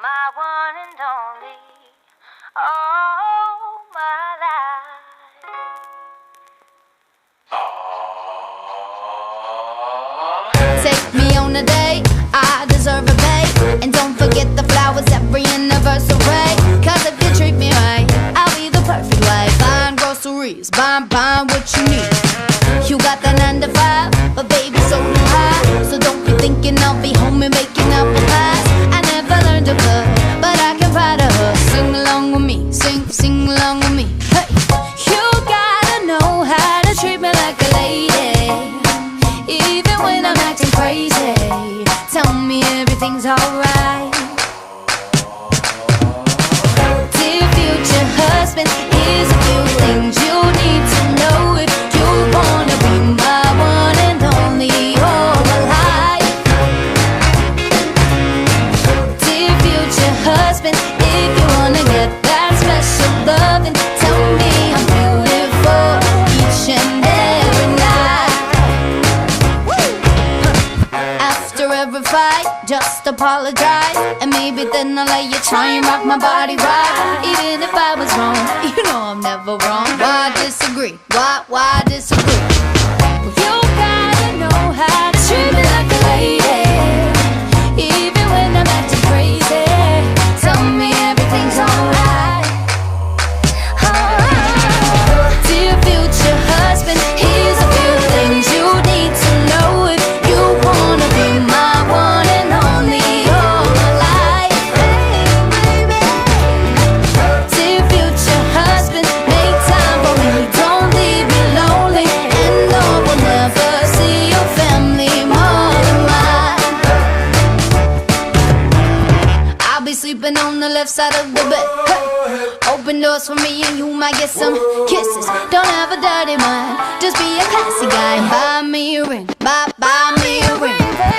my one and only, all my life. Take me on a date, I deserve a bait. And don't forget the flowers every anniversary. Cause if you treat me right, I'll be the perfect wife. Buying groceries, buying what you need. You got that 9 to 5, but baby so do I. So don't be thinking I'll be home and making apple pies. I never learned to cook, but I can ride a hook. Sing along with me, sing along with me. Hey, you gotta know how to treat me like a lady, even when I'm acting crazy. Tell me everything's alright. Dear future husband, here's a few things you need to know if you wanna be my one and only all my life. Dear future husband, if you wanna get that special loving, tell me I'm beautiful each and every night. After every fight, just apologize, and maybe then I'll let you try and rock my body right. Even if I was wrong, you know I'm never wrong. Why disagree? Why disagree? Well, you gotta know how to treat me like a lady, even when I'm acting crazy. Tell me everything's alright. Dear future husband, here's a few things you need to know if you wanna be my one and only all my life. Dear future husband, make time for me, don't leave me lonely, and no one never see your family more than mine. I'll be sleeping on the left side of the bed. Hey. Open doors for me and you might get some kisses. Don't have a dirty mind, just be a classy guy and buy me a ring, buy me a ring.